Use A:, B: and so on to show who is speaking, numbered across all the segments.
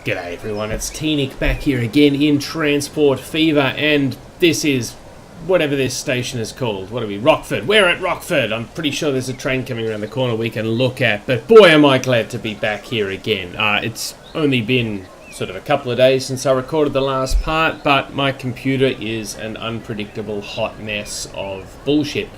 A: G'day everyone, it's T-Nick back here again in Transport Fever, and this is whatever this station is called. What are we? Rockford. We're at Rockford. I'm pretty sure there's a train coming around the corner we can look at, but boy am I glad to be back here again. It's only been sort of a couple of days since I recorded the last part, but my computer is an unpredictable hot mess of bullshit.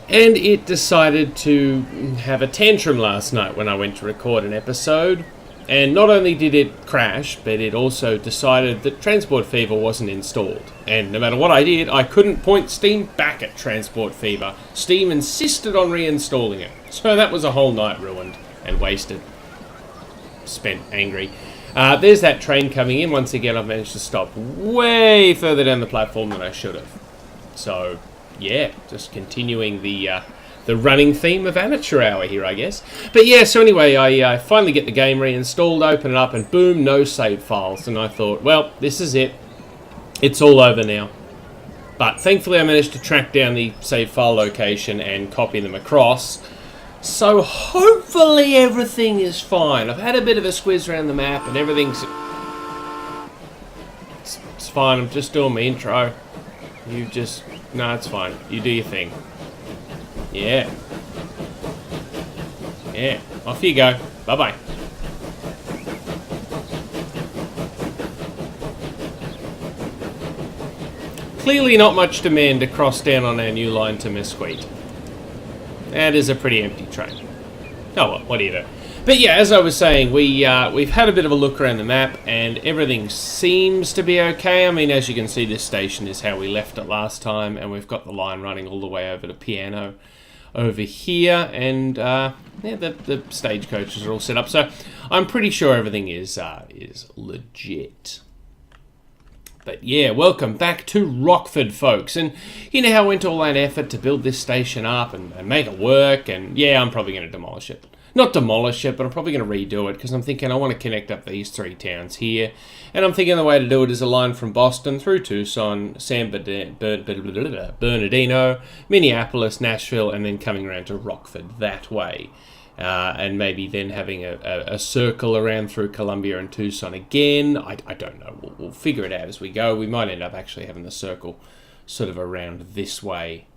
A: And it decided to have a tantrum last night when I went to record an episode. And not only did it crash, but it also decided that Transport Fever wasn't installed. And no matter what I did, I couldn't point Steam back at Transport Fever. Steam insisted on reinstalling it. So that was a whole night ruined and wasted. Spent angry. There's that train coming in. Once again, I've managed to stop way further down the platform than I should have. So, yeah, just continuing the running theme of amateur hour here, I guess. But yeah, so anyway, I finally get the game reinstalled, open it up, and boom, no save files. And I thought, well, this is it. It's all over now. But thankfully I managed to track down the save file location and copy them across. So hopefully everything is fine. I've had a bit of a squiz around the map and everything's... It's fine, I'm just doing my intro. You just... No, it's fine. You do your thing. Yeah. Yeah. Off you go. Bye-bye. Clearly not much demand to cross down on our new line to Mesquite. That is a pretty empty train. Oh well, what do you do? But yeah, as I was saying, we've had a bit of a look around the map and everything seems to be okay. I mean, as you can see, this station is how we left it last time, and we've got the line running all the way over to Piano over here, and yeah, the stagecoaches are all set up, so I'm pretty sure everything is legit. But yeah, welcome back to Rockford, folks, and you know how I went to all that effort to build this station up and make it work, and yeah, I'm probably going to demolish it. Not demolish it, but I'm probably going to redo it, because I'm thinking I want to connect up these three towns here, and I'm thinking the way to do it is a line from Boston through Tucson, San Bernadino, Minneapolis, Nashville, and then coming around to Rockford that way. And maybe then having a circle around through Columbia and Tucson again. I don't know. We'll figure it out as we go. We might end up actually having the circle sort of around this way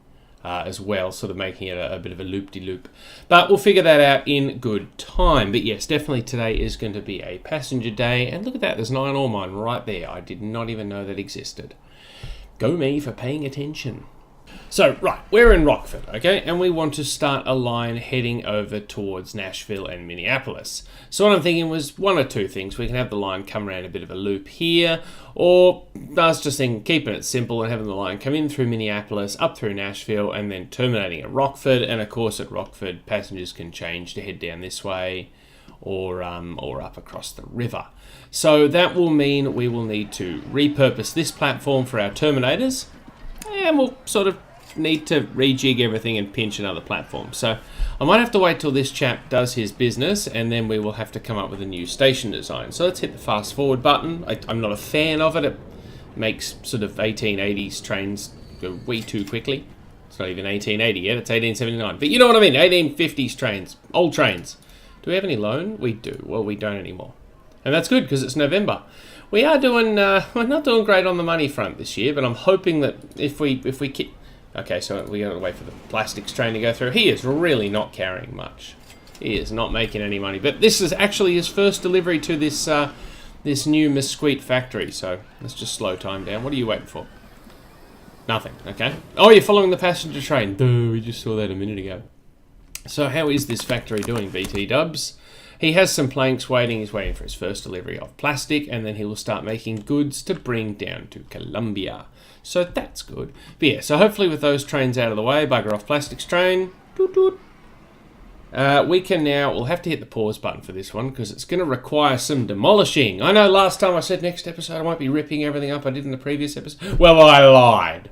A: as well, sort of making it a bit of a loop-de-loop. But we'll figure that out in good time. But yes, definitely today is going to be a passenger day. And look at that, there's an iron ore mine right there. I did not even know that existed. Go me for paying attention. So, right, we're in Rockford, okay, and we want to start a line heading over towards Nashville and Minneapolis. So what I'm thinking was one or two things. We can have the line come around a bit of a loop here, or I was just thinking keeping it simple and having the line come in through Minneapolis, up through Nashville, and then terminating at Rockford. And of course at Rockford, passengers can change to head down this way or up across the river. So that will mean we will need to repurpose this platform for our terminators, and we'll sort of need to rejig everything and pinch another platform. So I might have to wait till this chap does his business, and then we will have to come up with a new station design. So let's hit the fast forward button. I'm not a fan of it. It makes sort of 1880s trains go way too quickly. It's not even 1880 yet, it's 1879. But you know what I mean, 1850s trains, old trains. Do we have any loan? We do. Well, we don't anymore. And that's good because it's November. We are doing, we're not doing great on the money front this year, but I'm hoping that if we keep... Okay, so we got to wait for the plastics train to go through. He is really not carrying much. He is not making any money. But this is actually his first delivery to this this new Mesquite factory. So let's just slow time down. What are you waiting for? Nothing. Okay. Oh, you're following the passenger train. Duh, we just saw that a minute ago. So how is this factory doing, BT Dubs? He has some planks waiting. He's waiting for his first delivery of plastic, and then he will start making goods to bring down to Columbia. So that's good. But yeah, so hopefully with those trains out of the way, bugger off plastics train. Toot toot. We can now, we'll have to hit the pause button for this one because it's going to require some demolishing. I know last time I said next episode I might be ripping everything up I did in the previous episode. Well, I lied.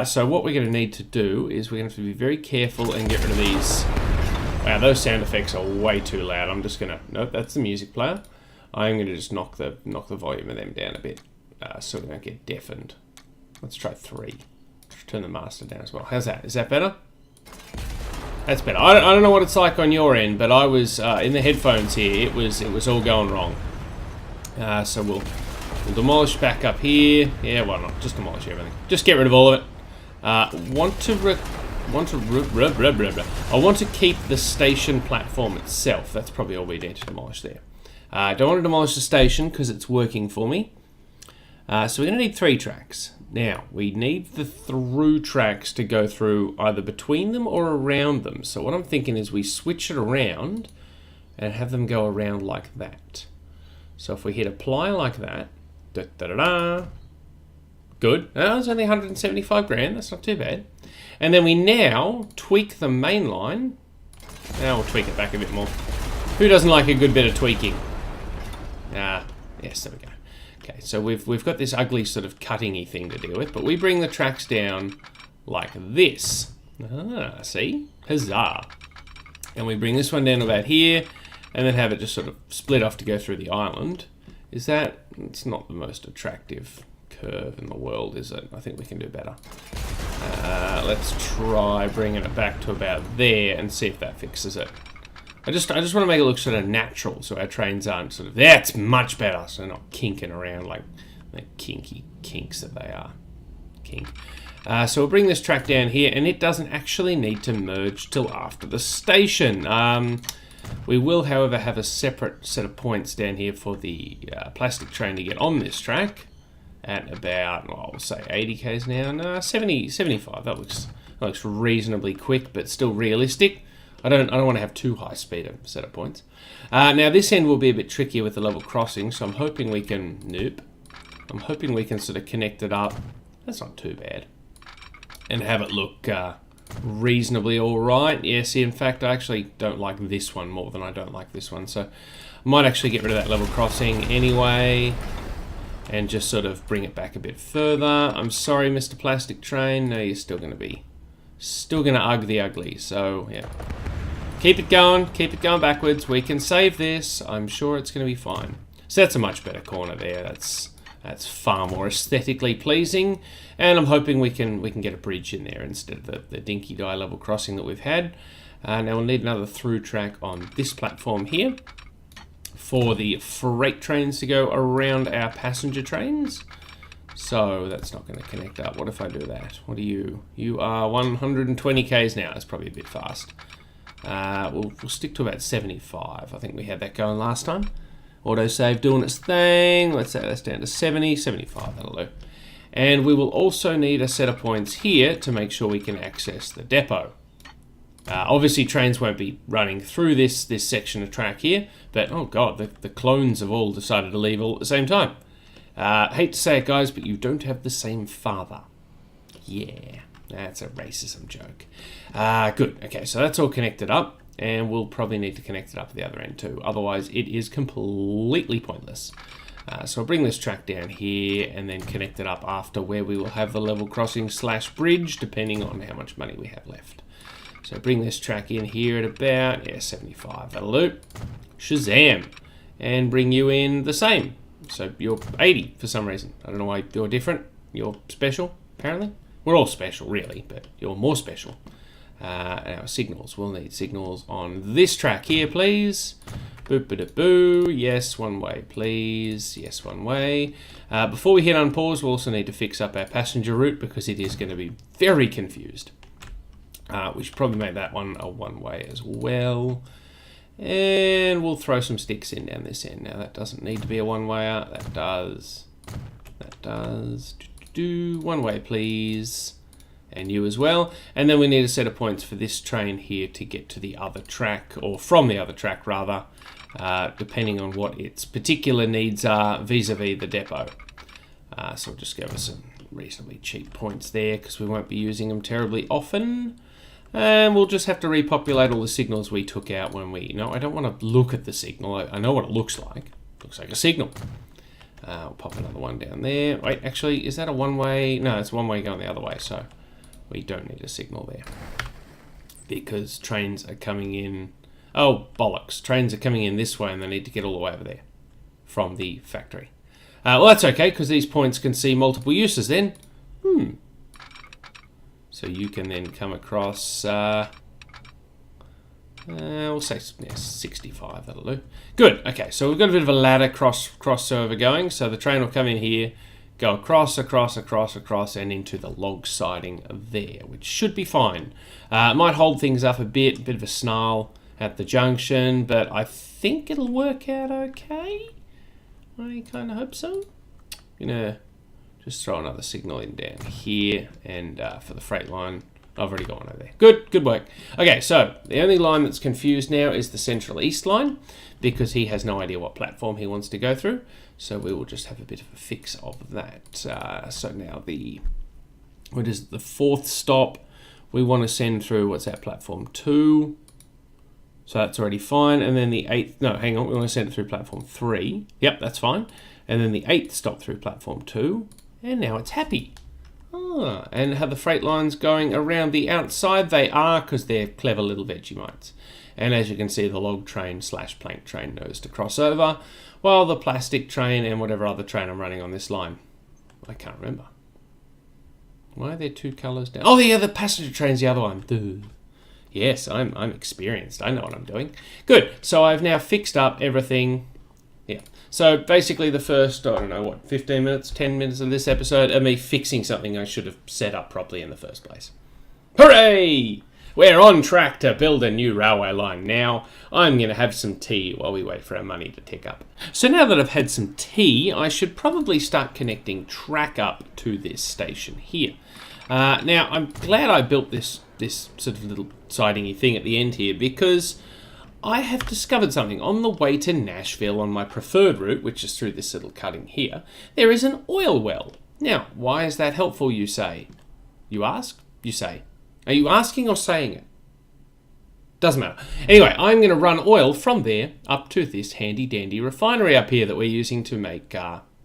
A: So what we're going to need to do is we're going to have to be very careful and get rid of these. Wow, those sound effects are way too loud. I'm just going to, nope, that's the music player. I'm going to just knock the volume of them down a bit so we don't get deafened. Let's try 3. Turn the master down as well. How's that? Is that better? That's better. I don't know what it's like on your end, but I was in the headphones here. It was all going wrong. So we'll demolish back up here. Yeah, why not? Just demolish everything. Just get rid of all of it. I want to keep the station platform itself. That's probably all we need to demolish there. I don't want to demolish the station because it's working for me. So we're going to need 3 tracks. Now, we need the through tracks to go through either between them or around them. So what I'm thinking is we switch it around and have them go around like that. So if we hit apply like that, good. Oh, it's only 175 grand. That's not too bad. And then we now tweak the main line. Now we'll tweak it back a bit more. Who doesn't like a good bit of tweaking? Yes, there we go. Okay, so we've got this ugly sort of cutting-y thing to deal with, but we bring the tracks down like this. See? Huzzah. And we bring this one down about here, and then have it just sort of split off to go through the island. It's not the most attractive curve in the world, is it? I think we can do better. Let's try bringing it back to about there and see if that fixes it. I just want to make it look sort of natural, so our trains aren't sort of, that's much better, so they're not kinking around like the kinky kinks that they are. Kink. So we'll bring this track down here, and it doesn't actually need to merge till after the station. We will, however, have a separate set of points down here for the plastic train to get on this track at about, well, we'll say 80 k's now. No, 70, 75. That looks reasonably quick, but still realistic. I don't want to have too high speed a set of points. Now this end will be a bit trickier with the level crossing, so I'm hoping we can, I'm hoping we can sort of connect it up. That's not too bad. And have it look reasonably alright. Yeah, see, in fact, I actually don't like this one more than I don't like this one, so I might actually get rid of that level crossing anyway, and just sort of bring it back a bit further. I'm sorry, Mr. Plastic Train. No, you're still going to ug the ugly, so yeah. Keep it going backwards. We can save this. I'm sure it's going to be fine. So that's a much better corner there. That's far more aesthetically pleasing, and I'm hoping we can get a bridge in there instead of the dinky die level crossing that we've had. Now we'll need another through track on this platform here for the freight trains to go around our passenger trains. So that's not going to connect up. What if I do that? What are you? You are 120 k's now. That's probably a bit fast. We'll stick to about 75. I think we had that going last time. Autosave doing its thing. Let's say that's down to 70, 75. That'll do. And we will also need a set of points here to make sure we can access the depot. Obviously, trains won't be running through this section of track here, but oh god, the clones have all decided to leave all at the same time. Hate to say it, guys, but you don't have the same father. Yeah, that's a racism joke. Good. Okay, so that's all connected up, and we'll probably need to connect it up at the other end too. Otherwise, it is completely pointless. So I'll bring this track down here and then connect it up after where we will have the level crossing / bridge, depending on how much money we have left. So bring this track in here at about, 75. That'll do. Shazam. And bring you in the same. So you're 80 for some reason. I don't know why you're different. You're special, apparently. We're all special, really, but you're more special. Our signals. We'll need signals on this track here, please. Boop-a-da-boo. Yes, one way, please. Yes, one way. Before we hit unpause, we'll also need to fix up our passenger route because it is going to be very confused. We should probably make that one a one-way as well. And we'll throw some sticks in down this end. Now, that doesn't need to be a one-wayer. That does. That does. One way, please. And you as well. And then we need a set of points for this train here to get to the other track, or from the other track, rather, depending on what its particular needs are vis-a-vis the depot. So we'll just go with some reasonably cheap points there because we won't be using them terribly often. And we'll just have to repopulate all the signals we took out when we... No, I don't want to look at the signal. I know what it looks like. It looks like a signal. We'll pop another one down there. Wait, actually, is that a one-way? No, it's one way going the other way, so we don't need a signal there. Because trains are coming in... Oh, bollocks. Trains are coming in this way and they need to get all the way over there from the factory. Well, that's okay, because these points can see multiple uses then. So you can then come across... We'll say 65, that'll do. Good, okay, so we've got a bit of a ladder crossover going, so the train will come in here, go across, and into the log siding there, which should be fine. Might hold things up a bit of a snarl at the junction, but I think it'll work out okay. I kind of hope so. I'm gonna just throw another signal in down here, and for the freight line, I've already gone over there. Good work. Okay, so the only line that's confused now is the Central East line, because he has no idea what platform he wants to go through. So we will just have a bit of a fix of that. So now the fourth stop, we want to send through, what's that, platform 2. So that's already fine. And then the 8th, no, hang on, we want to send it through platform 3. Yep, that's fine. And then the 8th stop through platform 2. And now it's happy. And how the freight lines going around the outside? They are, because they're clever little Vegemites. And as you can see, the log train / plank train knows to cross over, while the plastic train and whatever other train I'm running on this line, I can't remember. Why are there 2 colours down? Oh, yeah, the passenger train's the other one. Duh. Yes, I'm experienced. I know what I'm doing. Good. So I've now fixed up everything. Yeah. So basically the first, I don't know, what, 15 minutes, 10 minutes of this episode are me fixing something I should have set up properly in the first place. Hooray! We're on track to build a new railway line now. I'm going to have some tea while we wait for our money to tick up. So now that I've had some tea, I should probably start connecting track up to this station here. Now, I'm glad I built this sort of little sidingy thing at the end here, because I have discovered something. On the way to Nashville on my preferred route, which is through this little cutting here, there is an oil well. Now, why is that helpful, you say? You ask? You say. Are you asking or saying it? Doesn't matter. Anyway, I'm going to run oil from there up to this handy-dandy refinery up here that we're using to make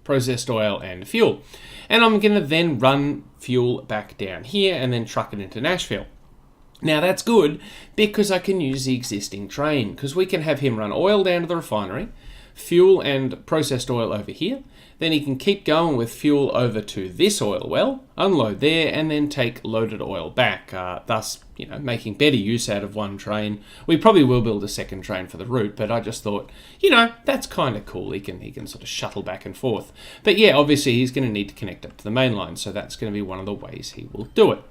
A: processed oil and fuel. And I'm going to then run fuel back down here and then truck it into Nashville. Now that's good because I can use the existing train, because we can have him run oil down to the refinery, fuel and processed oil over here. Then he can keep going with fuel over to this oil well, unload there, and then take loaded oil back, thus, making better use out of one train. We probably will build a second train for the route, but I just thought, that's kind of cool. He can sort of shuttle back and forth. But yeah, obviously he's going to need to connect up to the main line, so that's going to be one of the ways he will do it.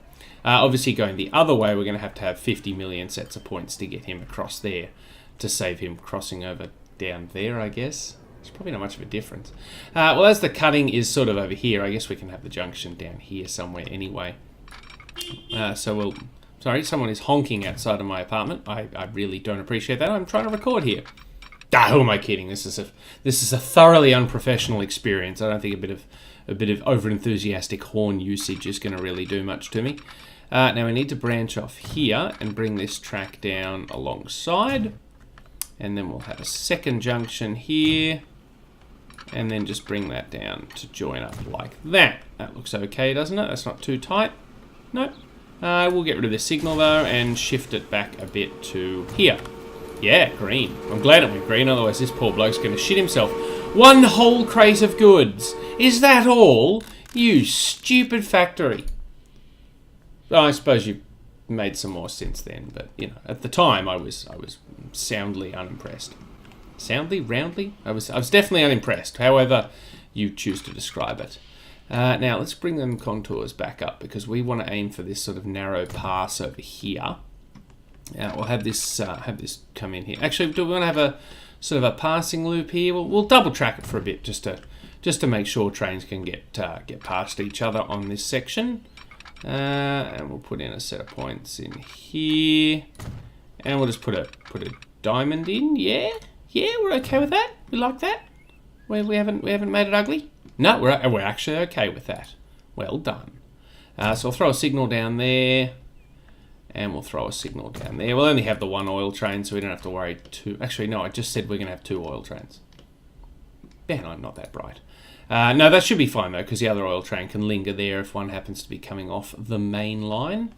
A: Obviously, going the other way, we're going to have 50 million sets of points to get him across there, to save him crossing over down there, I guess. It's probably not much of a difference. Well, as the cutting is sort of over here, I guess we can have the junction down here somewhere anyway. Sorry, someone is honking outside of my apartment. I really don't appreciate that. I'm trying to record here. Who am I kidding? This is a thoroughly unprofessional experience. I don't think a bit of over-enthusiastic horn usage is going to really do much to me. Now we need to branch off here and bring this track down alongside. And then we'll have a second junction here. And then just bring that down to join up like that. That looks okay, doesn't it? That's not too tight. Nope. We'll get rid of this signal though and shift it back a bit to here. Yeah, green. I'm glad it went green, otherwise this poor bloke's going to shit himself. 1 whole crate of goods. Is that all? You stupid factory. I suppose you've made some more since then, but at the time I was soundly unimpressed. Soundly, roundly? I was definitely unimpressed. However you choose to describe it. Now let's bring them contours back up, because we want to aim for this sort of narrow pass over here. We'll have this come in here. Actually, do we want to have a sort of a passing loop here? We'll double track it for a bit just to make sure trains can get past each other on this section. And we'll put in a set of points in here, and we'll just put a diamond in. Yeah, we're okay with that. We like that. We haven't made it ugly. No, we're actually okay with that. Well done. So I'll throw a signal down there, and we'll throw a signal down there. We'll only have the 1 oil train, so we don't have to worry too. Actually, no, I just said we're going to have 2 oil trains. Man, I'm not that bright. No, that should be fine though, because the other oil train can linger there if one happens to be coming off the main line.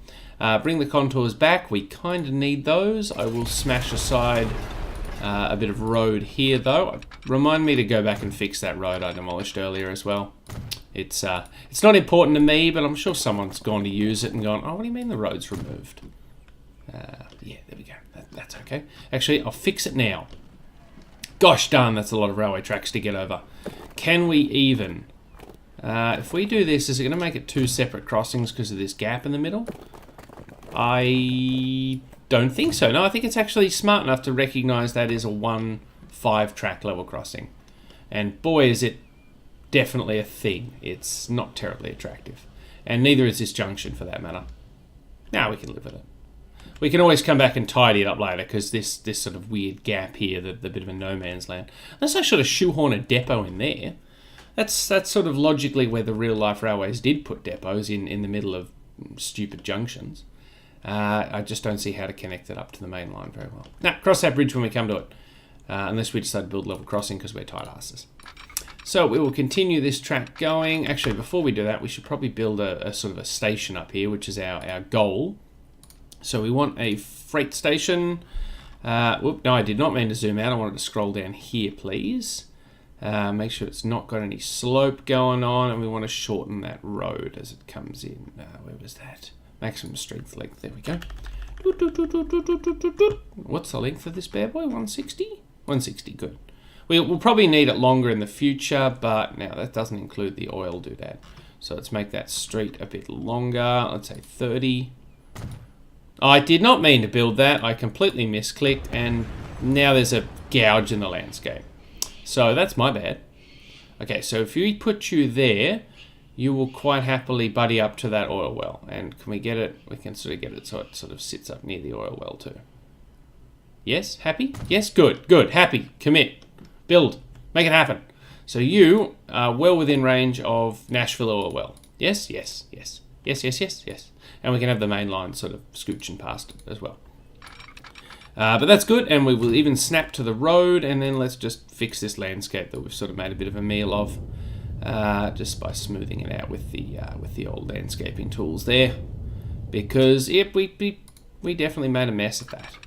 A: Bring the contours back. We kind of need those. I will smash aside a bit of road here though. Remind me to go back and fix that road I demolished earlier as well. It's not important to me, but I'm sure someone's gone to use it and gone, oh, what do you mean the road's removed? Yeah, there we go. That's okay. Actually, I'll fix it now. Gosh darn, that's a lot of railway tracks to get over. Can we even... if we do this, is it going to make it 2 separate crossings because of this gap in the middle? I don't think so. No, I think it's actually smart enough to recognise that is a 1 5-track level crossing. And boy, is it definitely a thing. It's not terribly attractive. And neither is this junction, for that matter. Now we can live with it. We can always come back and tidy it up later, because this sort of weird gap here, the bit of a no man's land. Unless I should have shoehorn a depot in there. That's sort of logically where the real-life railways did put depots, in the middle of stupid junctions. I just don't see how to connect it up to the main line very well. Now, cross that bridge when we come to it. Unless we decide to build level crossing because we're tight asses. So we will continue this track going. Actually, before we do that, we should probably build a sort of a station up here, which is our goal. So we want a freight station. Whoop, no, I did not mean to zoom out. I wanted to scroll down here, please. Make sure it's not got any slope going on, and we want to shorten that road as it comes in. Where was that? Maximum strength length. There we go. What's the length of this bad boy? 160? 160, good. We'll probably need it longer in the future, but now that doesn't include the oil doodad. So let's make that street a bit longer. Let's say 30. I did not mean to build that. I completely misclicked, and now there's a gouge in the landscape. So that's my bad. Okay, so if we put you there, you will quite happily buddy up to that oil well. And can we get it? We can sort of get it so it sort of sits up near the oil well too. Yes? Happy? Yes? Good. Good. Happy. Commit. Build. Make it happen. So you are well within range of Nashville oil well. Yes? Yes. Yes. Yes, yes, yes, yes. And we can have the main line sort of scooching past it as well. But that's good, and we will even snap to the road, and then let's just fix this landscape that we've sort of made a bit of a meal of, just by smoothing it out with the old landscaping tools there, because yep, we definitely made a mess of that.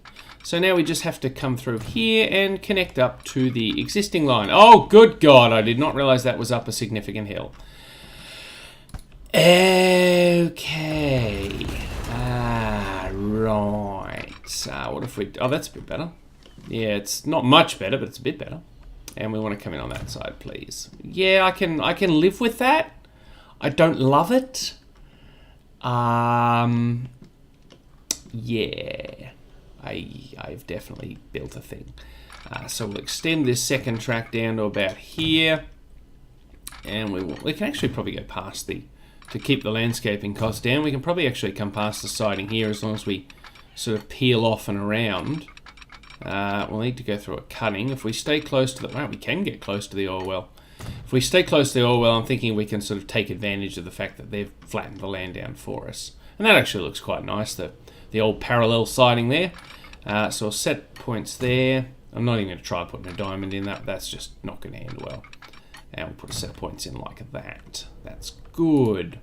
A: So now we just have to come through here and connect up to the existing line. Oh, good God! I did not realise that was up a significant hill. Okay. Right. What if we... Oh, that's a bit better. Yeah, it's not much better, but it's a bit better. And we want to come in on that side, please. Yeah, I can live with that. I don't love it. Yeah. I've definitely built a thing. So we'll extend this second track down to about here. And we can actually probably go past to keep the landscaping cost down, we can probably actually come past the siding here as long as we sort of peel off and around. We'll need to go through a cutting. If we stay close to the... Wow, we can get close to the oil well. If we stay close to the oil well, I'm thinking we can sort of take advantage of the fact that they've flattened the land down for us. And that actually looks quite nice, the old parallel siding there. So I'll set points there. I'm not even going to try putting a diamond in that. That's just not going to end well. And we'll put a set of points in like that. That's good.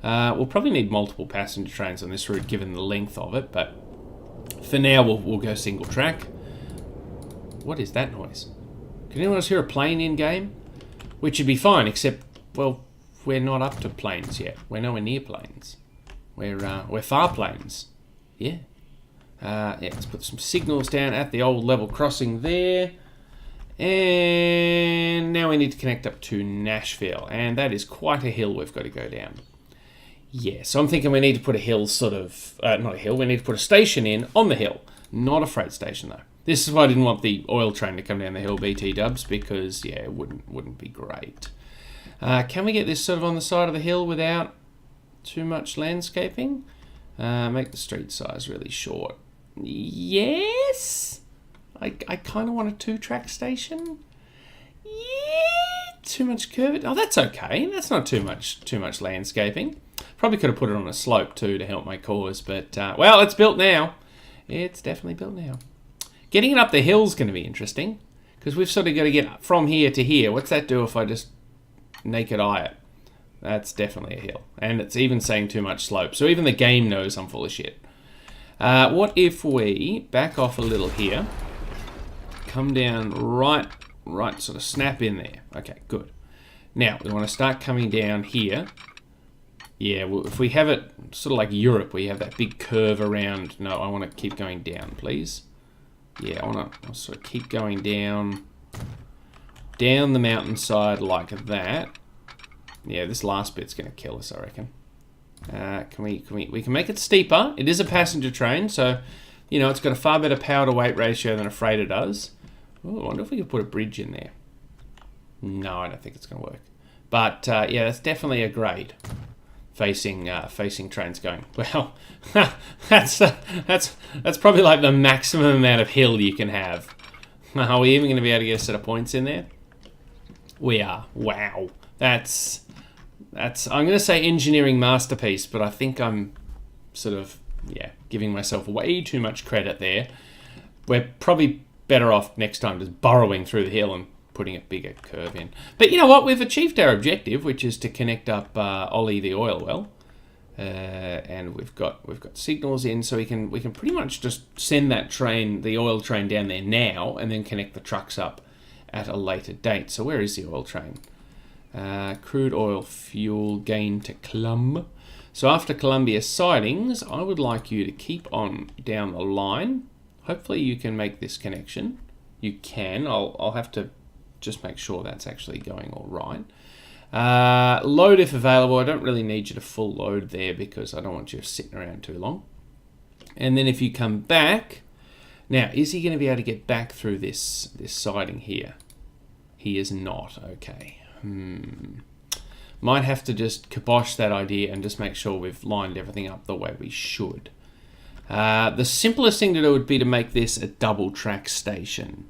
A: We'll probably need multiple passenger trains on this route given the length of it, but for now we'll go single track. What is that noise? Can anyone else hear a plane in game? Which would be fine, except, well, we're not up to planes yet. We're nowhere near planes. We're far planes. Yeah. Yeah, let's put some signals down at the old level crossing there. And now we need to connect up to Nashville, and that is quite a hill we've got to go down. Yeah, so I'm thinking we need to put a hill not a hill, we need to put a station in on the hill, not a freight station though. This is why I didn't want the oil train to come down the hill, BT dubs, because yeah, it wouldn't be great. Can we get this sort of on the side of the hill without too much landscaping? Make the street size really short. Yes? I kind of want a 2-track station. Yeah, too much curve. Oh, that's okay. That's not too much landscaping. Probably could have put it on a slope too to help my cause, but well, it's built now. It's definitely built now. Getting it up the hill's going to be interesting because we've sort of got to get from here to here. What's that do if I just naked eye it? That's definitely a hill, and it's even saying too much slope. So even the game knows I'm full of shit. What if we back off a little here? Come down right, sort of snap in there. Okay, good. Now, we want to start coming down here. Yeah, well, if we have it sort of like Europe, where you have that big curve around. No, I want to keep going down, please. Yeah, I want to sort of keep going down the mountainside like that. Yeah, this last bit's going to kill us, I reckon. We can make it steeper. It is a passenger train, so, you know, it's got a far better power to weight ratio than a freighter does. Ooh, I wonder if we could put a bridge in there. No, I don't think it's going to work. But, yeah, that's definitely a grade. Facing trains going, well, that's probably like the maximum amount of hill you can have. Are we even going to be able to get a set of points in there? We are. Wow. That's I'm going to say engineering masterpiece, but I think I'm sort of, yeah, giving myself way too much credit there. We're probably better off next time just burrowing through the hill and putting a bigger curve in. But you know what? We've achieved our objective, which is to connect up Ollie the oil well. And we've got signals in, so we can pretty much just send that train, the oil train, down there now, and then connect the trucks up at a later date. So where is the oil train? Crude oil fuel gain to Clum. So after Columbia sidings, I would like you to keep on down the line. Hopefully you can make this connection. You can. I'll have to just make sure that's actually going all right. Load if available. I don't really need you to full load there because I don't want you sitting around too long. And then if you come back, now is he going to be able to get back through this siding here? He is not. Okay. Might have to just kibosh that idea and just make sure we've lined everything up the way we should. The simplest thing to do would be to make this a double track station.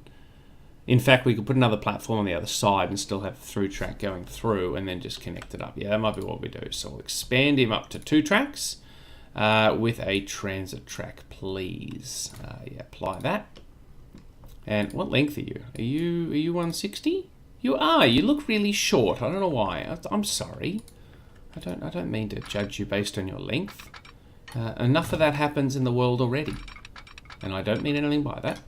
A: In fact, we could put another platform on the other side and still have a through track going through and then just connect it up. Yeah, that might be what we do. So we'll expand him up to 2 tracks with a transit track, please. Yeah, apply that. And what length are you? Are you 160? You are. You look really short. I don't know why. I'm sorry. I don't mean to judge you based on your length. Enough of that happens in the world already. And I don't mean anything by that.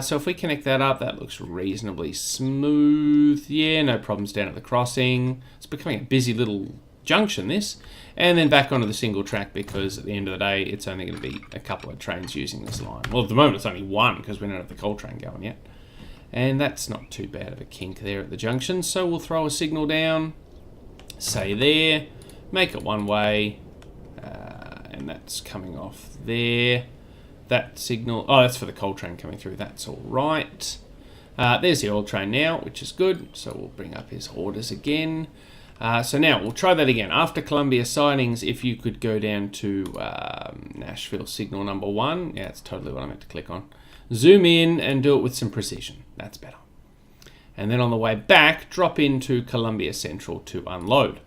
A: So if we connect that up, that looks reasonably smooth. Yeah, no problems down at the crossing. It's becoming a busy little junction, this. And then back onto the single track because at the end of the day, it's only going to be a couple of trains using this line. Well, at the moment, it's only one because we don't have the coal train going yet. And that's not too bad of a kink there at the junction. So we'll throw a signal down, say there, make it one way, and that's coming off there. That signal, oh, that's for the coal train coming through. That's all right. There's the oil train now, which is good. So we'll bring up his orders again. So now we'll try that again. After Columbia sidings, if you could go down to Nashville signal number 1. Yeah, that's totally what I meant to click on. Zoom in and do it with some precision. That's better. And then on the way back, drop into Columbia Central to unload.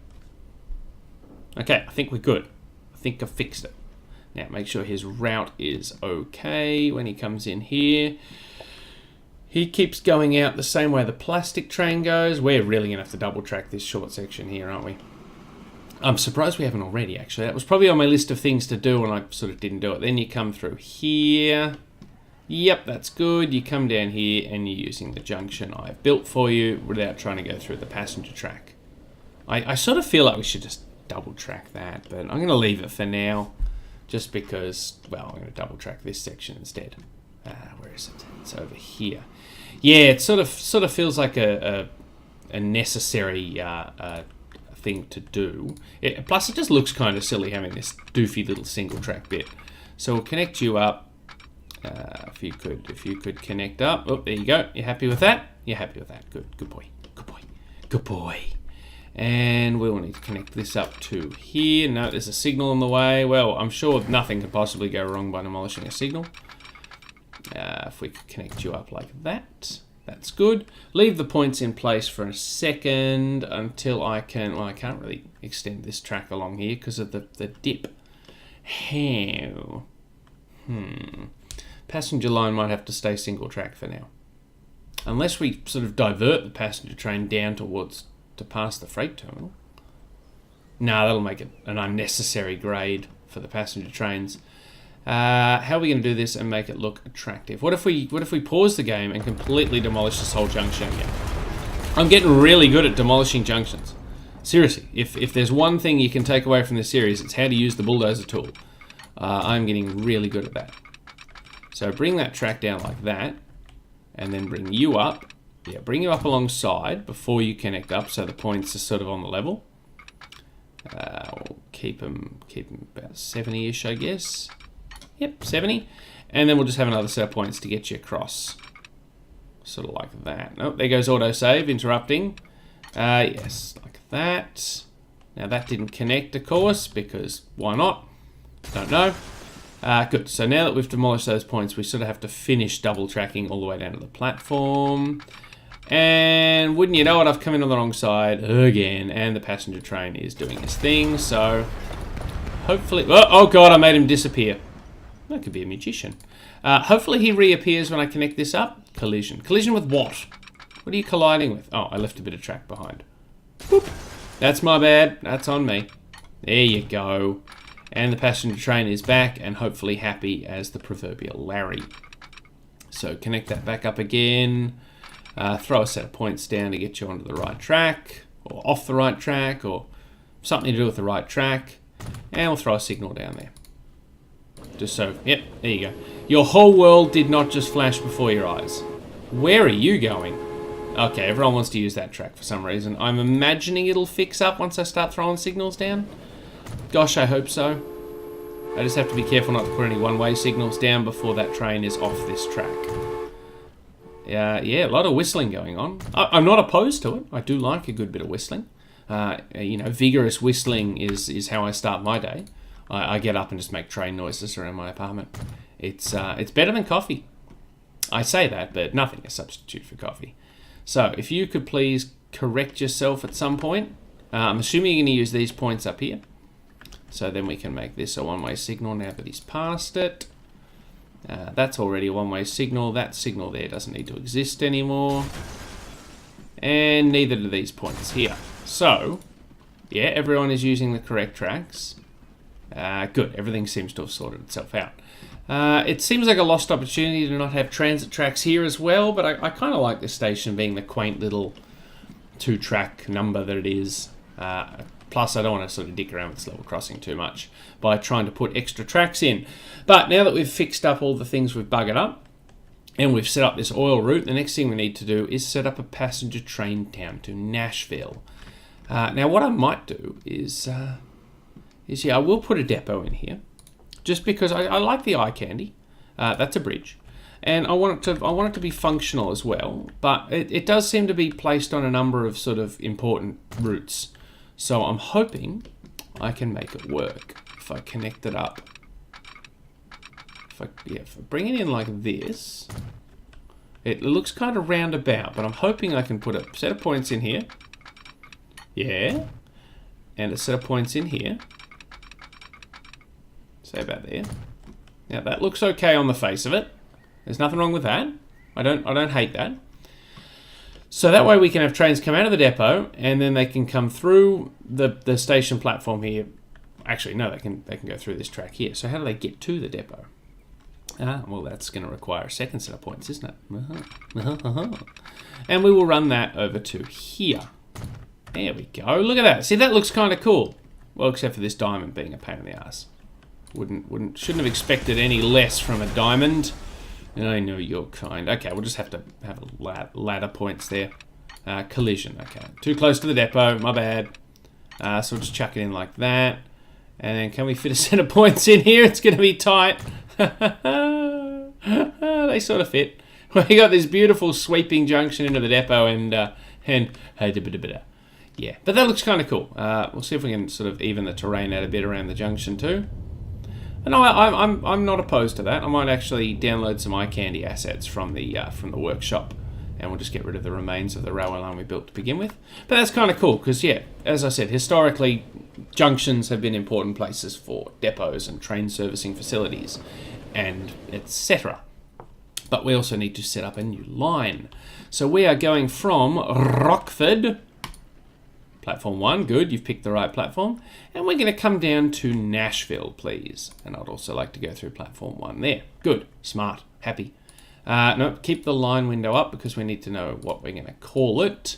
A: Okay, I think we're good. I think I fixed it. Now, make sure his route is okay when he comes in here. He keeps going out the same way the plastic train goes. We're really going to have to double track this short section here, aren't we? I'm surprised we haven't already, actually. That was probably on my list of things to do and I sort of didn't do it. Then you come through here. Yep, that's good. You come down here and you're using the junction I've built for you without trying to go through the passenger track. I sort of feel like we should just double track that, but I'm going to leave it for now. Just because, well, I'm going to double track this section instead. Where is it? It's over here. Yeah, it sort of feels like a necessary thing to do. Plus, it just looks kind of silly having this doofy little single track bit. So we'll connect you up. If you could connect up. Oh, there you go. You happy with that? You're happy with that. Good boy. Good boy. Good boy. And we'll need to connect this up to here. No, there's a signal in the way. Well, I'm sure nothing could possibly go wrong by demolishing a signal. If we could connect you up like that, that's good. Leave the points in place for a second until I can... Well, I can't really extend this track along here because of the dip. How? Passenger line might have to stay single track for now. Unless we sort of divert the passenger train down towards... to pass the freight terminal. No, that'll make it an unnecessary grade for the passenger trains. How are we going to do this and make it look attractive? What if we pause the game and completely demolish this whole junction again? I'm getting really good at demolishing junctions. Seriously, if there's one thing you can take away from this series, it's how to use the bulldozer tool. I'm getting really good at that. So bring that track down like that, and then bring you up. Yeah, bring you up alongside before you connect up, so the points are sort of on the level. We'll keep them about 70-ish, I guess. Yep, 70. And then we'll just have another set of points to get you across. Sort of like that. Oh, there goes autosave, interrupting. Yes, like that. Now that didn't connect, of course, because why not? Don't know. Good, so now that we've demolished those points, we sort of have to finish double tracking all the way down to the platform. And wouldn't you know it, I've come in on the wrong side again, and the passenger train is doing its thing, so hopefully... Oh god, I made him disappear. That could be a magician. Hopefully he reappears when I connect this up. Collision. Collision with what? What are you colliding with? Oh, I left a bit of track behind. Boop. That's my bad. That's on me. There you go. And the passenger train is back, and hopefully happy as the proverbial Larry. So connect that back up again. Throw a set of points down to get you onto the right track, or off the right track, or something to do with the right track. And we'll throw a signal down there. Just so, yep, there you go. Your whole world did not just flash before your eyes. Where are you going? Okay, everyone wants to use that track for some reason. I'm imagining it'll fix up once I start throwing signals down. Gosh, I hope so. I just have to be careful not to put any one-way signals down before that train is off this track. Yeah, a lot of whistling going on. I'm not opposed to it. I do like a good bit of whistling. Vigorous whistling is how I start my day. I get up and just make train noises around my apartment. It's better than coffee. I say that, but nothing a substitute for coffee. So, if you could please correct yourself at some point. I'm assuming you're going to use these points up here. So then we can make this a one-way signal now that he's past it. That's already a one-way signal. That signal there doesn't need to exist anymore. And neither do these points here. So, yeah, everyone is using the correct tracks. Good, everything seems to have sorted itself out. It seems like a lost opportunity to not have transit tracks here as well, but I kind of like this station being the quaint little two-track number that it is. Plus, I don't want to sort of dick around with this level crossing too much by trying to put extra tracks in. But now that we've fixed up all the things we've buggered up, and we've set up this oil route, the next thing we need to do is set up a passenger train down to Nashville. Now, what I might do is I will put a depot in here, just because I like the eye candy. That's a bridge. And I want it to be functional as well, but it does seem to be placed on a number of sort of important routes. So I'm hoping I can make it work if I connect it up. If I bring it in like this, it looks kind of roundabout, but I'm hoping I can put a set of points in here. Yeah. And a set of points in here. Say about there. Now that looks okay on the face of it. There's nothing wrong with that. I don't hate that. So that way we can have trains come out of the depot, and then they can come through the station platform here. Actually, no, they can go through this track here. So how do they get to the depot? Well, that's going to require a second set of points, isn't it? And we will run that over to here. There we go. Look at that. See, that looks kind of cool. Well, except for this diamond being a pain in the ass. Shouldn't have expected any less from a diamond. I know you're kind. Okay, we'll just have to have a ladder points there. Collision. Okay, too close to the depot. My bad. So we'll just chuck it in like that. And then can we fit a set of points in here? It's going to be tight. They sort of fit. We got this beautiful sweeping junction into the depot, and yeah, but that looks kind of cool. We'll see if we can sort of even the terrain out a bit around the junction too. And I'm not opposed to that. I might actually download some eye candy assets from the workshop, and we'll just get rid of the remains of the railway line we built to begin with. But that's kind of cool because, yeah, as I said, historically, junctions have been important places for depots and train servicing facilities, and etc. But we also need to set up a new line. So we are going from Rockford, platform 1, good, you've picked the right platform, and we're going to come down to Nashville, please. And I'd also like to go through platform 1 there. Good, smart, happy. No, keep the line window up because we need to know what we're going to call it.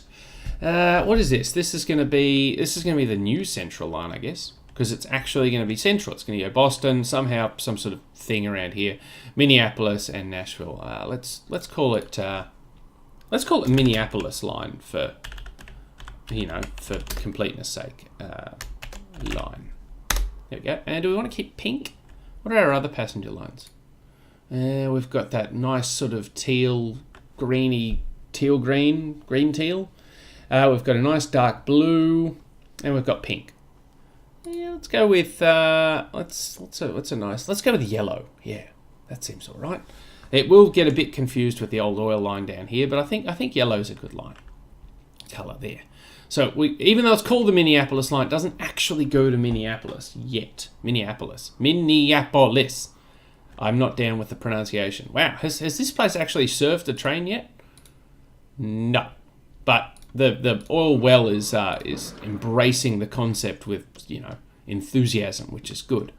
A: What is this? This is going to be the new central line, I guess, because it's actually going to be central. It's going to go Boston, somehow some sort of thing around here, Minneapolis and Nashville. Let's call it Minneapolis line for completeness sake. Line. There we go. And do we want to keep pink? What are our other passenger lines? We've got that nice sort of teal green teal. We've got a nice dark blue, and we've got pink. Yeah, let's go with let's go with yellow. Yeah, that seems all right. It will get a bit confused with the old oil line down here, but I think yellow's a good line color there. So even though it's called the Minneapolis line, it doesn't actually go to Minneapolis yet. Minneapolis. I'm not down with the pronunciation. Wow, has this place actually served a train yet? No, but the oil well is embracing the concept with enthusiasm, which is good.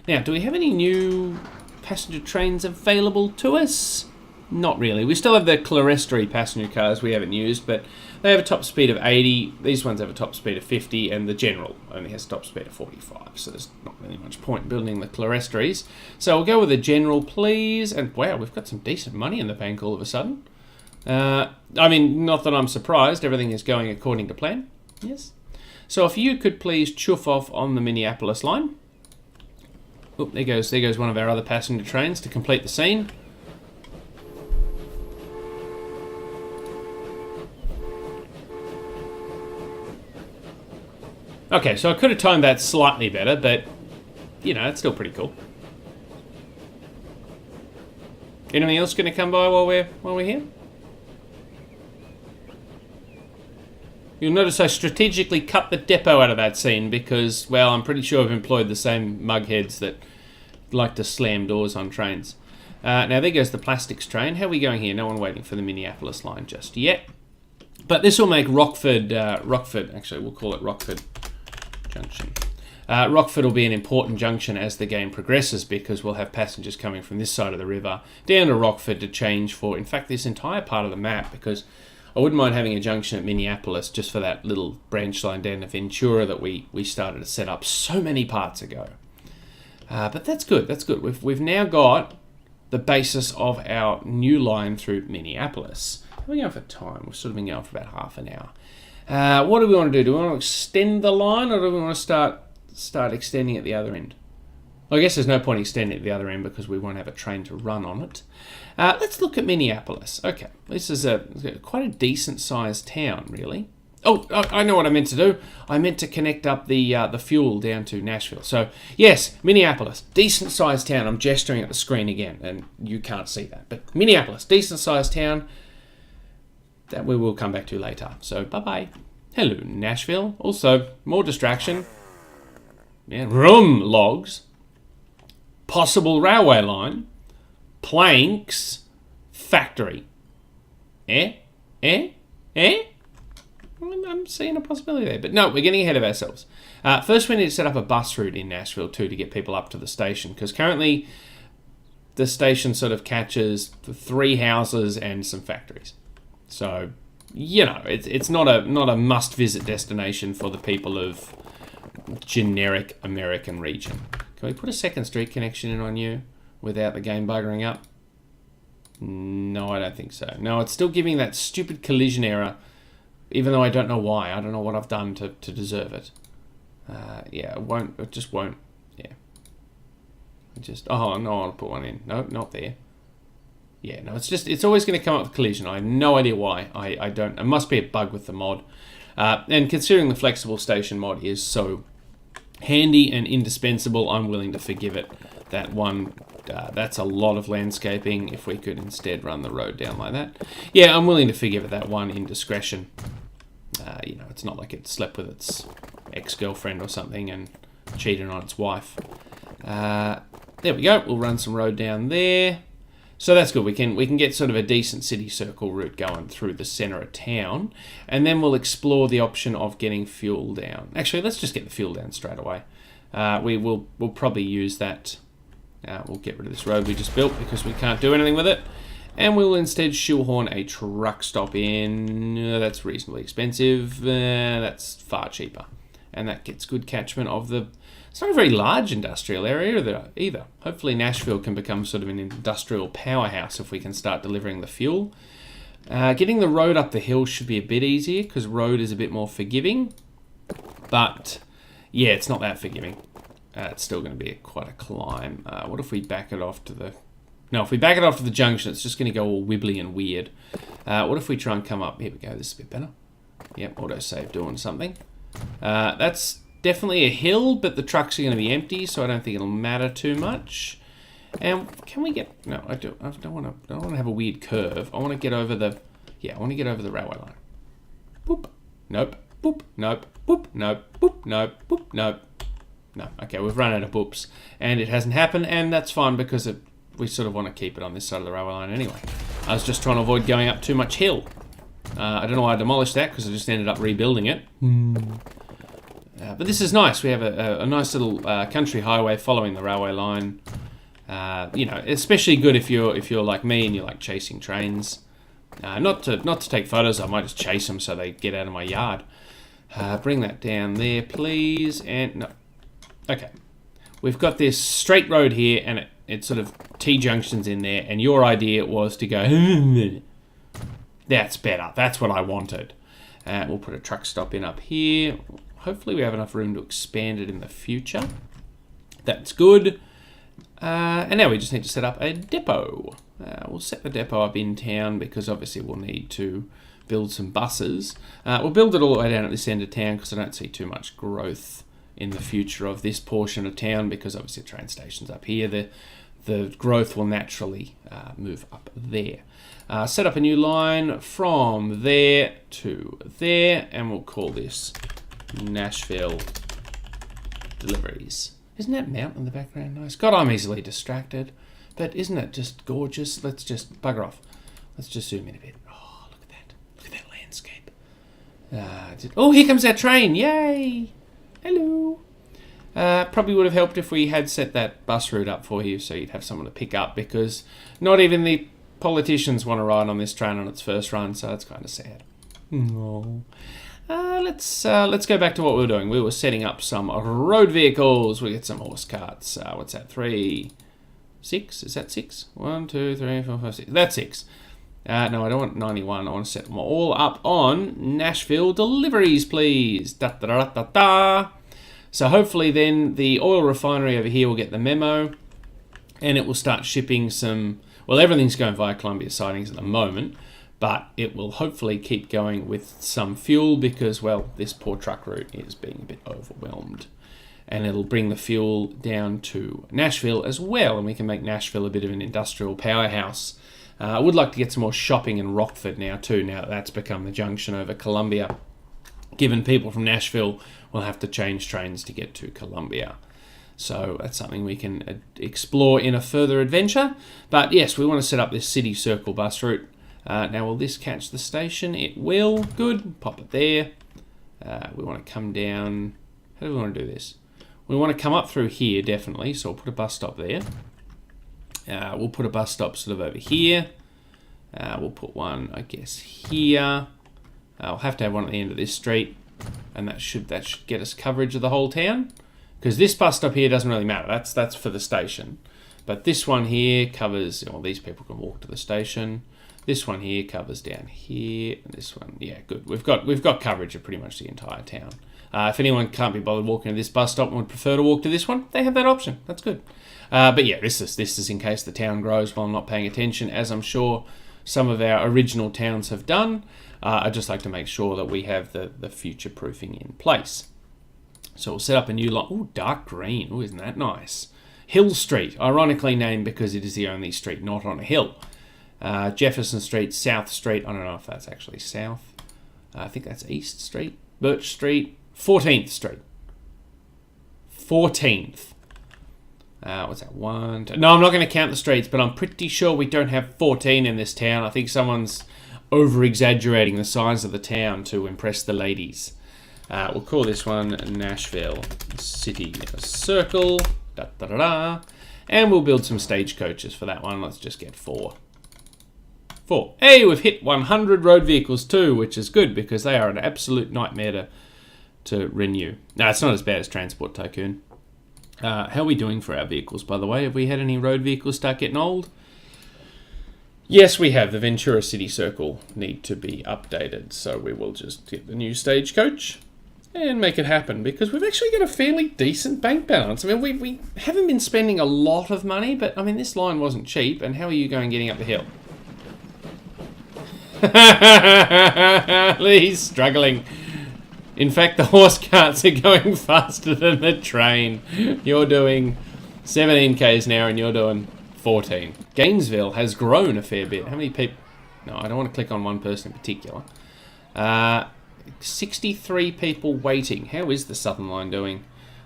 A: Now, do we have any new passenger trains available to us? Not really. We still have the Clerestory passenger cars we haven't used, but they have a top speed of 80. These ones have a top speed of 50, and the General only has a top speed of 45. So there's not really much point building the Clerestories. So we'll go with the General, please. And wow, we've got some decent money in the bank all of a sudden. I mean, not that I'm surprised. Everything is going according to plan. Yes. So if you could please chuff off on the Minneapolis line. Oh, there goes one of our other passenger trains to complete the scene. Okay, so I could have timed that slightly better, but, it's still pretty cool. Anything else going to come by while we're here? You'll notice I strategically cut the depot out of that scene because, well, I'm pretty sure I've employed the same mugheads that like to slam doors on trains. Now, there goes the plastics train. How are we going here? No one waiting for the Minneapolis line just yet. But this will make Rockford, actually, we'll call it Rockford Junction. Rockford will be an important junction as the game progresses because we'll have passengers coming from this side of the river down to Rockford to change for, in fact, this entire part of the map, because I wouldn't mind having a junction at Minneapolis just for that little branch line down to Ventura that we started to set up so many parts ago. But that's good. We've now got the basis of our new line through Minneapolis. How are we going for time? We've sort of been going for about half an hour. What do we want to do? Do we want to extend the line, or do we want to start extending at the other end? Well, I guess there's no point extending at the other end because we won't have a train to run on it. Let's look at Minneapolis. Okay, this is quite a decent-sized town, really. Oh, I know what I meant to do. I meant to connect up the fuel down to Nashville. So, yes, Minneapolis, decent-sized town. I'm gesturing at the screen again, and you can't see that. But Minneapolis, decent-sized town. That we will come back to later. So, bye-bye. Hello, Nashville. Also, more distraction. Yeah, room logs. Possible railway line. Planks. Factory. I'm seeing a possibility there. But no, we're getting ahead of ourselves. First, we need to set up a bus route in Nashville, too, to get people up to the station. Because currently, the station sort of catches 3 houses and some factories. So, it's not a must-visit destination for the people of generic American region. Can we put a second street connection in on you without the game buggering up? No, I don't think so. No, it's still giving that stupid collision error, even though I don't know why. I don't know what I've done to deserve it. Yeah, it just won't. Yeah. Oh, no, I'll put one in. No, not there. Yeah, no, it's always going to come up with collision. I have no idea why. I don't. It must be a bug with the mod. And considering the flexible station mod is so handy and indispensable, I'm willing to forgive it. That one, that's a lot of landscaping. If we could instead run the road down like that. Yeah, I'm willing to forgive it, that one indiscretion. It's not like it slept with its ex-girlfriend or something and cheated on its wife. There we go. We'll run some road down there. So that's good. We can get sort of a decent city circle route going through the centre of town, and then we'll explore the option of getting fuel down. Actually, let's just get the fuel down straight away. We'll probably use that. We'll get rid of this road we just built because we can't do anything with it, and we'll instead shoehorn a truck stop in. That's reasonably expensive. That's far cheaper. and that gets good catchment of the... It's not a very large industrial area either. Hopefully Nashville can become sort of an industrial powerhouse if we can start delivering the fuel. Getting the road up the hill should be a bit easier because road is a bit more forgiving. But, yeah, it's not that forgiving. It's still going to be quite a climb. What if we back it off to the... No, if we back it off to the junction, it's just going to go all wibbly and weird. What if we try and come up... Here we go, this is a bit better. Yep, autosave doing something. That's definitely a hill, but the trucks are going to be empty, so I don't think it'll matter too much. And can we get... No, I don't want to have a weird curve. I want to get over the... Yeah, I want to get over the railway line. Boop. Nope. Boop. Nope. Boop. Nope. Boop. Nope. Boop. Nope. No. Okay, we've run out of boops. And it hasn't happened, and that's fine because we sort of want to keep it on this side of the railway line anyway. I was just trying to avoid going up too much hill. I don't know why I demolished that because I just ended up rebuilding it. But this is nice. We have a nice little country highway following the railway line. You know, especially good if you're like me and you like chasing trains. Not to take photos. I might just chase them so they get out of my yard. Bring that down there, please. And no, okay. We've got this straight road here, and it sort of T-junctions in there. And your idea was to go. That's better. That's what I wanted. We'll put a truck stop in up here. Hopefully we have enough room to expand it in the future. That's good. And now we just need to set up a depot. We'll set the depot up in town because obviously we'll need to build some buses. We'll build it all the way down at this end of town because I don't see too much growth in the future of this portion of town because obviously the train station's up here. The growth will naturally move up there. Set up a new line from there to there, and we'll call this Nashville Deliveries. Isn't that mountain in the background nice? God, I'm easily distracted. But isn't it just gorgeous? Let's just bugger off. Let's just zoom in a bit. Oh, look at that. Look at that landscape. Oh, here comes our train. Yay. Hello. Probably would have helped if we had set that bus route up for you so you'd have someone to pick up because not even the politicians want to ride on this train on its first run, so it's kind of sad. No. Let's go back to what we were doing. We were setting up some road vehicles. We get some horse carts. What's that? 3, 6? Is that 6? 1, 2, 3, 4, 5, 6. That's 6. No, I don't want 91. I want to set them all up on Nashville Deliveries, please. Da da da da da. So hopefully then the oil refinery over here will get the memo, and it will start shipping some. Well, everything's going via Columbia sidings at the moment, but it will hopefully keep going with some fuel because, well, this poor truck route is being a bit overwhelmed. And it'll bring the fuel down to Nashville as well, and we can make Nashville a bit of an industrial powerhouse. I would like to get some more shopping in Rockford now too, now that that's become the junction over Columbia, given people from Nashville will have to change trains to get to Columbia. So that's something we can explore in a further adventure. But yes, we want to set up this city circle bus route. Now, will this catch the station? It will. Good. Pop it there. We want to come down. How do we want to do this? We want to come up through here, definitely. So we'll put a bus stop there. We'll put a bus stop sort of over here. We'll put one, I guess, here. I'll have to have one at the end of this street. And that should get us coverage of the whole town. Because this bus stop here doesn't really matter. That's for the station. But this one here covers... Well, these people can walk to the station. This one here covers down here. And this one... Yeah, good. We've got coverage of pretty much the entire town. If anyone can't be bothered walking to this bus stop and would prefer to walk to this one, they have that option. That's good. But yeah, this is in case the town grows while I'm not paying attention, as I'm sure some of our original towns have done. I'd just like to make sure that we have the future-proofing in place. So we'll set up a new line. Oh, dark green. Oh, isn't that nice? Hill Street, ironically named because it is the only street not on a hill. Jefferson Street, South Street. I don't know if that's actually south. I think that's East Street. Birch Street. 14th Street. 14th. What's that? 1, 2. No, I'm not going to count the streets, but I'm pretty sure we don't have 14 in this town. I think someone's over-exaggerating the size of the town to impress the ladies. We'll call this one Nashville City Circle. Da, da, da, da. And we'll build some stagecoaches for that one. Let's just get 4. 4. Hey, we've hit 100 road vehicles too, which is good because they are an absolute nightmare to renew. No, it's not as bad as Transport Tycoon. How are we doing for our vehicles, by the way? Have we had any road vehicles start getting old? Yes, we have. The Ventura City Circle need to be updated, so we will just get the new Stagecoach and make it happen, because we've actually got a fairly decent bank balance. I mean, we haven't been spending a lot of money, but I mean, this line wasn't cheap, and how are you going getting up the hill? He's struggling. In fact, the horse carts are going faster than the train. You're doing 17 k's an hour and you're doing 14. Gainesville has grown a fair bit. How many people? No, I don't want to click on one person in particular. 63 people waiting. How is the Southern Line doing?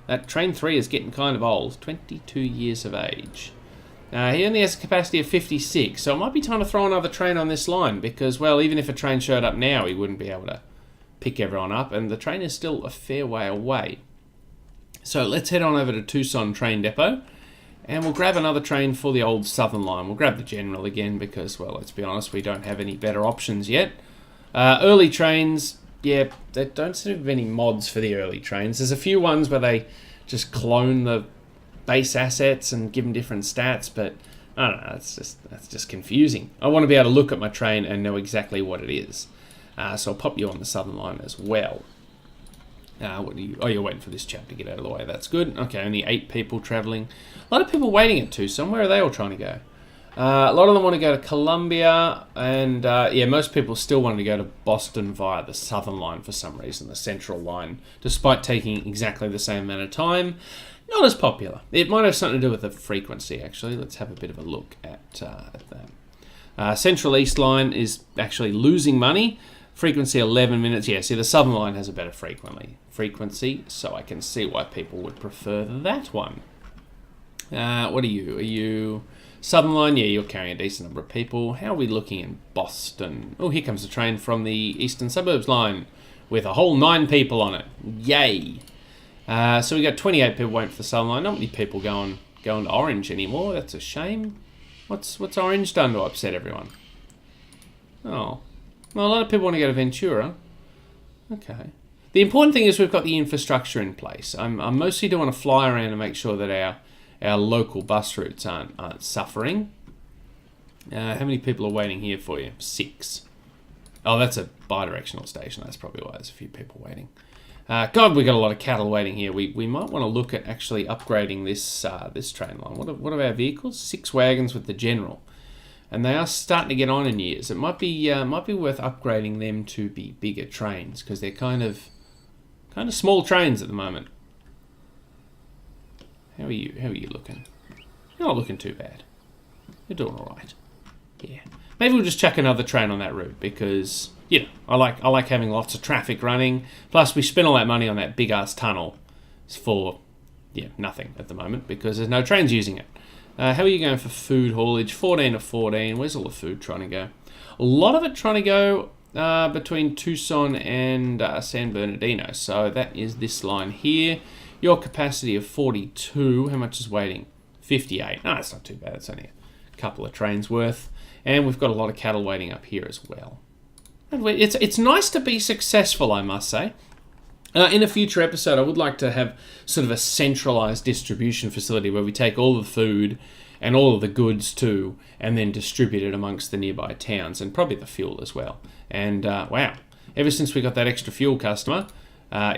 A: That train 3 is getting kind of old. 22 years of age. He only has a capacity of 56, so it might be time to throw another train on this line, because, well, even if a train showed up now, he wouldn't be able to pick everyone up, and the train is still a fair way away. So let's head on over to Tucson Train Depot, and we'll grab another train for the old Southern Line. We'll grab the General again because, well, let's be honest, we don't have any better options yet. Early trains, yeah, they don't seem to have any mods for the early trains. There's a few ones where they just clone the base assets and give them different stats, but I don't know, that's just confusing. I want to be able to look at my train and know exactly what it is. So I'll pop you on the Southern Line as well. You're waiting for this chap to get out of the way. That's good. Okay, only 8 people travelling. A lot of people waiting at Tucson. Where are they all trying to go? A lot of them want to go to Columbia, and most people still want to go to Boston via the Southern Line for some reason, the Central Line, despite taking exactly the same amount of time. Not as popular. It might have something to do with the frequency, actually. Let's have a bit of a look at that. Central East Line is actually losing money. Frequency 11 minutes. Yeah, see, the Southern Line has a better frequency, so I can see why people would prefer that one. What are you? Are you Southern Line? Yeah, you're carrying a decent number of people. How are we looking in Boston? Oh, here comes the train from the Eastern Suburbs Line with a whole 9 people on it. Yay! So we got 28 people waiting for the Southern Line. Not many people going to Orange anymore. That's a shame. What's Orange done to upset everyone? Oh. Well, a lot of people want to go to Ventura. Okay. The important thing is we've got the infrastructure in place. I'm mostly doing a fly around to make sure that our local bus routes aren't suffering. How many people are waiting here for you? 6. Oh, that's a bi-directional station. That's probably why there's a few people waiting. God, we got a lot of cattle waiting here. We might want to look at actually upgrading this train line. What are our vehicles? 6 wagons with the General. And they are starting to get on in years. It might be worth upgrading them to be bigger trains, because they're kind of small trains at the moment. How are you looking? You're not looking too bad. You're doing all right. Yeah. Maybe we'll just chuck another train on that route, because I like having lots of traffic running. Plus, we spent all that money on that big ass tunnel for nothing at the moment, because there's no trains using it. How are you going for food haulage? 14 to 14. Where's all the food trying to go? A lot of it trying to go between Tucson and San Bernadino. So that is this line here. Your capacity of 42. How much is waiting? 58. No, that's not too bad. It's only a couple of trains worth. And we've got a lot of cattle waiting up here as well. It's nice to be successful, I must say. In a future episode, I would like to have sort of a centralized distribution facility where we take all the food and all of the goods too, and then distribute it amongst the nearby towns, and probably the fuel as well. And wow, ever since we got that extra fuel customer, I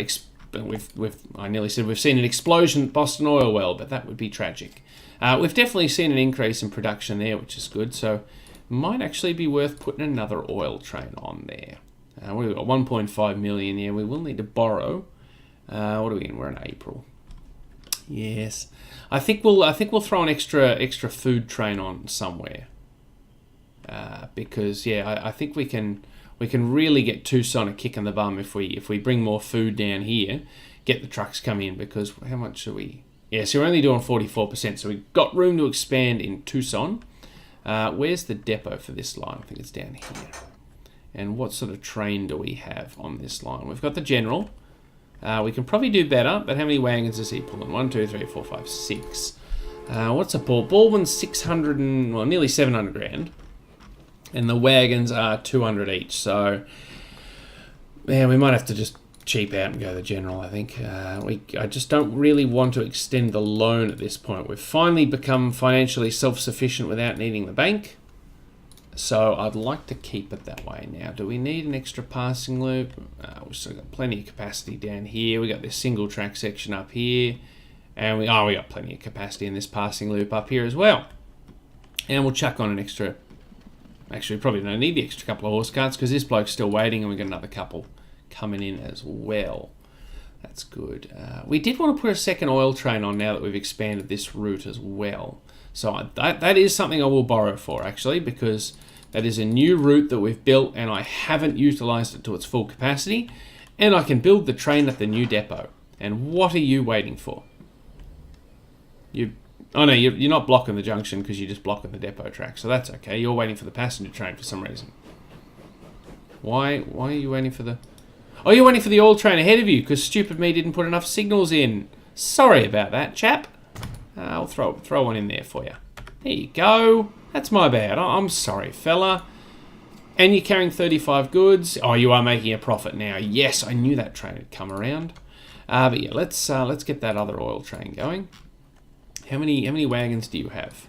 A: nearly said we've seen an explosion at Boston Oil Well, but that would be tragic. We've definitely seen an increase in production there, which is good. So might actually be worth putting another oil train on there. We've got 1.5 million here. We will need to borrow. What are we in? We're in April. Yes, I think we'll throw an extra food train on somewhere. Because I think we can really get Tucson a kick in the bum if we bring more food down here, get the trucks coming in. Because how much are we? Yeah, so we're only doing 44%. So we've got room to expand in Tucson. Where's the depot for this line? I think it's down here. And what sort of train do we have on this line? We've got the General. We can probably do better, but how many wagons is he pulling? 1, 2, 3, 4, 5, 6. What's a ball? Baldwin's 600 and, well, nearly 700 grand. And the wagons are 200 each. So, yeah, we might have to just cheap out and go the general, I think. I just don't really want to extend the loan at this point. We've finally become financially self-sufficient without needing the bank. So I'd like to keep it that way now. Do we need an extra passing loop? We've still got plenty of capacity down here. We got this single track section up here. And we got plenty of capacity in this passing loop up here as well. And we'll chuck on an extra... Actually, we probably don't need the extra couple of horse carts because this bloke's still waiting and we've got another couple coming in as well. That's good. We did want to put a second oil train on now that we've expanded this route as well. So that is something I will borrow for, actually, because that is a new route that we've built and I haven't utilised it to its full capacity. And I can build the train at the new depot. And what are you waiting for? Oh no, you're not blocking the junction because you're just blocking the depot track. So that's okay. You're waiting for the passenger train for some reason. Why are you waiting for the... Oh, you're waiting for the oil train ahead of you because stupid me didn't put enough signals in. Sorry about that, chap. I'll throw one in there for you. There you go. That's my bad. I'm sorry, fella. And you're carrying 35 goods. Oh, you are making a profit now. Yes, I knew that train had come around. But yeah, let's get that other oil train going. How many wagons do you have?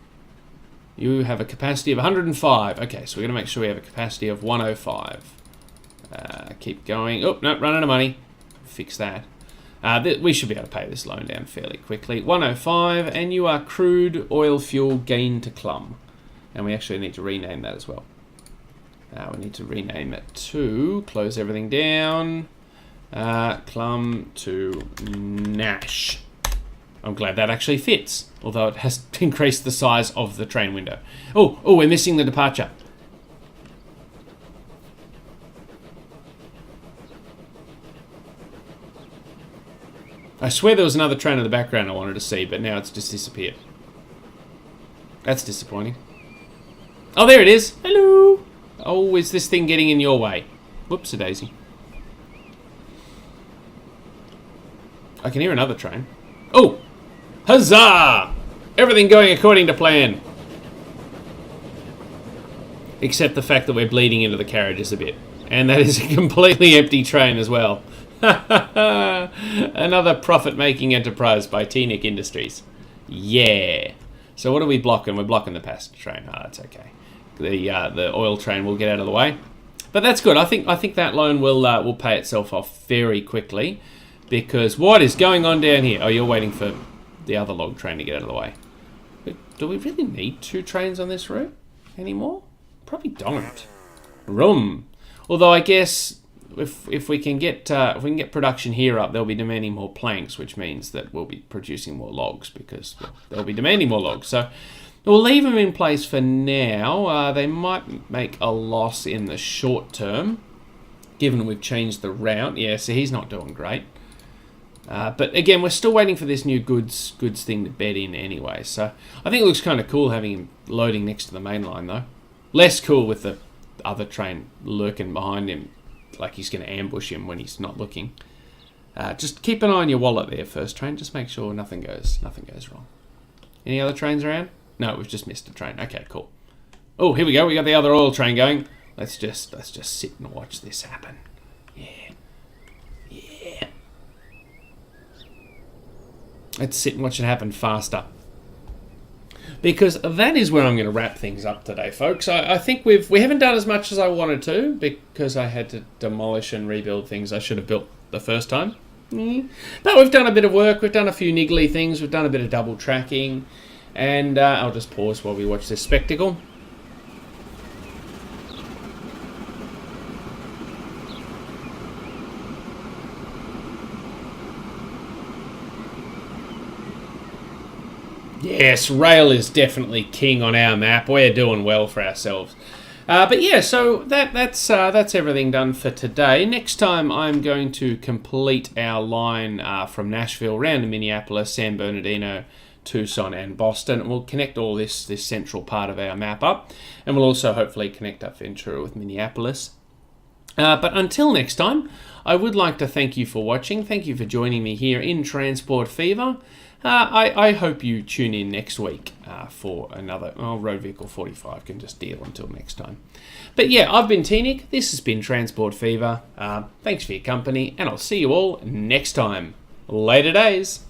A: You have a capacity of 105. Okay, so we're going to make sure we have a capacity of 105. Keep going. Oh, no, run out of money. Fix that. We should be able to pay this loan down fairly quickly. 105, and you are crude oil fuel gain to Clum. And we actually need to rename that as well. We need to rename it to, close everything down, Clum to Nash. I'm glad that actually fits, although it has increased the size of the train window. Oh, we're missing the departure. I swear there was another train in the background I wanted to see, but now it's just disappeared. That's disappointing. Oh, there it is. Hello. Oh, is this thing getting in your way? Whoops-a-daisy. I can hear another train. Oh! Huzzah! Everything going according to plan. Except the fact that we're bleeding into the carriages a bit. And that is a completely empty train as well. Another profit-making enterprise by T-Nick Industries. Yeah. So what are we blocking? We're blocking the passenger train. Oh, that's okay. The oil train will get out of the way. But that's good. I think that loan will pay itself off very quickly. Because what is going on down here? Oh, you're waiting for the other log train to get out of the way. But do we really need two trains on this route anymore? Probably don't. Room. Although I guess if we can get production here up, they'll be demanding more planks, which means that we'll be producing more logs because they'll be demanding more logs. So we'll leave them in place for now. They might make a loss in the short term, given we've changed the route. Yeah, so he's not doing great. But again, we're still waiting for this new goods thing to bed in anyway. So I think it looks kind of cool having him loading next to the main line, though. Less cool with the other train lurking behind him, like he's going to ambush him when he's not looking. Just keep an eye on your wallet there, first train. Just make sure nothing goes wrong. Any other trains around? No, we've just missed a train. Okay, cool. Oh, here we go. We got the other oil train going. Let's just sit and watch this happen. Yeah. Let's sit and watch it happen faster. Because that is where I'm going to wrap things up today, folks. I think we haven't done as much as I wanted to because I had to demolish and rebuild things I should have built the first time. But we've done a bit of work. We've done a few niggly things. We've done a bit of double tracking. And I'll just pause while we watch this spectacle. Yes, rail is definitely king on our map. We're doing well for ourselves. But yeah, so that's everything done for today. Next time I'm going to complete our line from Nashville round to Minneapolis, San Bernadino, Tucson and Boston. And we'll connect all this central part of our map up. And we'll also hopefully connect up Ventura with Minneapolis. But until next time, I would like to thank you for watching. Thank you for joining me here in Transport Fever. I hope you tune in next week for another... Road Vehicle 45 can just deal until next time. But yeah, I've been T-Nick. This has been Transport Fever. Thanks for your company, and I'll see you all next time. Later days.